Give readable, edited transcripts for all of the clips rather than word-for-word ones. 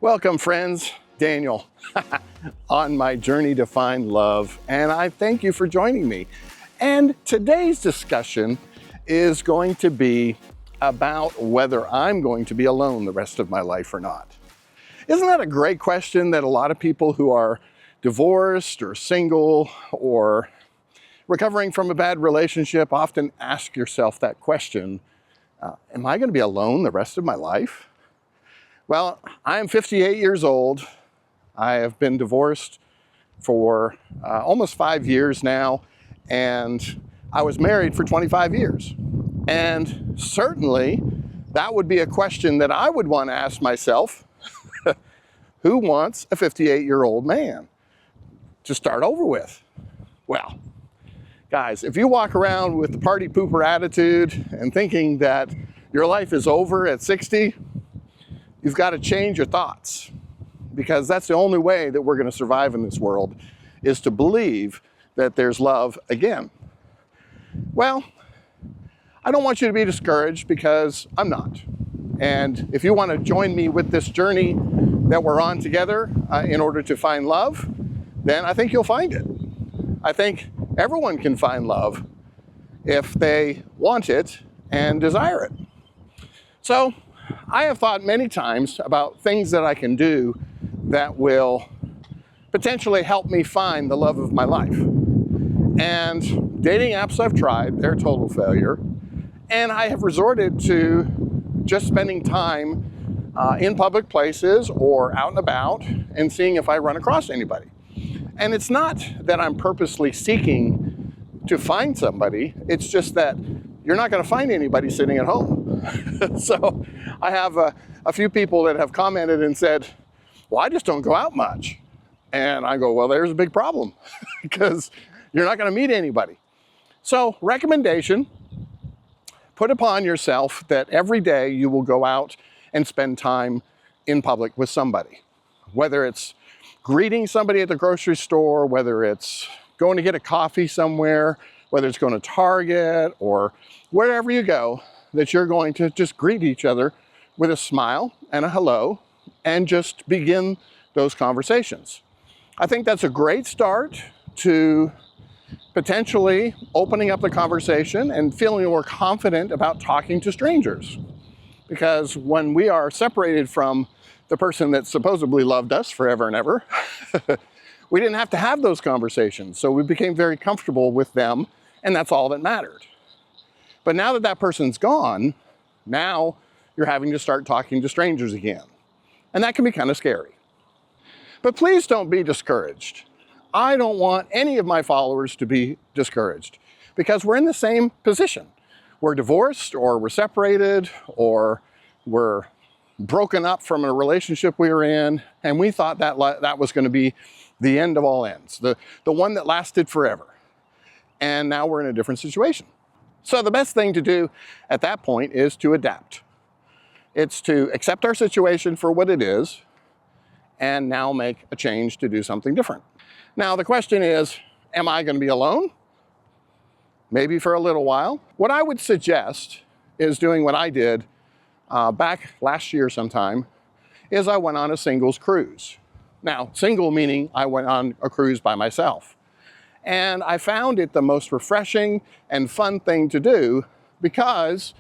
Welcome, friends. Daniel, on my journey to find love, and I thank you for joining me. And today's discussion is going to be about whether I'm going to be alone the rest of my life or not. Isn't that a great question that a lot of people who are divorced or single or recovering from a bad relationship often ask yourself that question, am I going to be alone the rest of my life? Well, I'm 58 years old. I have been divorced for almost 5 years now, and I was married for 25 years. And certainly, that would be a question that I would want to ask myself. Who wants a 58-year-old man to start over with? Well, guys, if you walk around with the party pooper attitude and thinking that your life is over at 60, you've got to change your thoughts, because that's the only way that we're going to survive in this world, is to believe that there's love again. Well, I don't want you to be discouraged, because I'm not. And if you want to join me with this journey that we're on together in order to find love, then I think you'll find it. I think everyone can find love if they want it and desire it. So I have thought many times about things that I can do that will potentially help me find the love of my life. And dating apps I've tried, they're a total failure. And I have resorted to just spending time in public places or out and about and seeing if I run across anybody. And it's not that I'm purposely seeking to find somebody, it's just that you're not going to find anybody sitting at home. So I have a few people that have commented and said, well, I just don't go out much. And I go, well, there's a big problem because you're not going to meet anybody. So recommendation, put upon yourself that every day you will go out and spend time in public with somebody. Whether it's greeting somebody at the grocery store, whether it's going to get a coffee somewhere, whether it's going to Target or wherever you go, that you're going to just greet each other with a smile and a hello and just begin those conversations. I think that's a great start to potentially opening up the conversation and feeling more confident about talking to strangers. Because when we are separated from the person that supposedly loved us forever and ever, we didn't have to have those conversations. So we became very comfortable with them, and that's all that mattered. But now that that person's gone, now you're having to start talking to strangers again. And that can be kind of scary. But please don't be discouraged. I don't want any of my followers to be discouraged, because we're in the same position. We're divorced, or we're separated, or we're broken up from a relationship we were in, and we thought that that was going to be the end of all ends, the one that lasted forever. And now we're in a different situation. So the best thing to do at that point is to adapt. It's to accept our situation for what it is, and now make a change to do something different. Now the question is, am I going to be alone? Maybe for a little while. What I would suggest is doing what I did back last year sometime, is I went on a singles cruise. Now, single meaning I went on a cruise by myself. And I found it the most refreshing and fun thing to do, because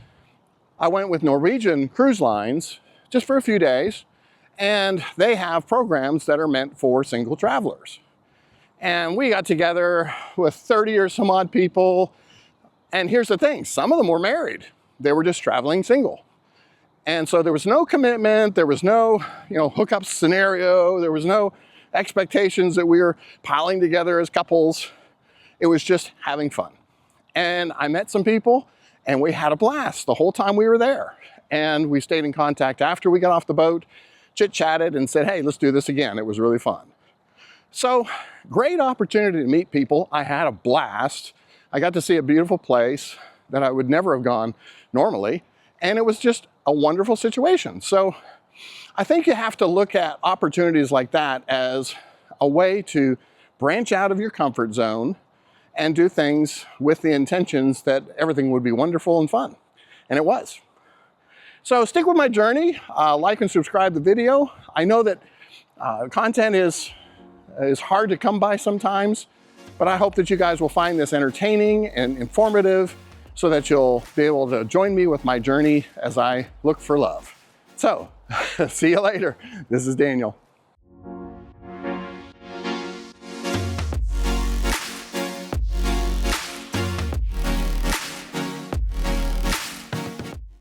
I went with Norwegian Cruise Lines just for a few days, and they have programs that are meant for single travelers. And we got together with 30 or some odd people. And here's the thing, some of them were married. They were just traveling single. And so there was no commitment, there was no, hookup scenario, there was no expectations that we were piling together as couples. It was just having fun. And I met some people, and we had a blast the whole time we were there. And we stayed in contact after we got off the boat, chit-chatted, and said, hey, let's do this again. It was really fun. So, great opportunity to meet people. I had a blast. I got to see a beautiful place that I would never have gone normally. And it was just a wonderful situation. So I think you have to look at opportunities like that as a way to branch out of your comfort zone and do things with the intentions that everything would be wonderful and fun. And it was. So stick with my journey, like and subscribe the video. I know that content is hard to come by sometimes, but I hope that you guys will find this entertaining and informative so that you'll be able to join me with my journey as I look for love. So, see you later. This is Daniel.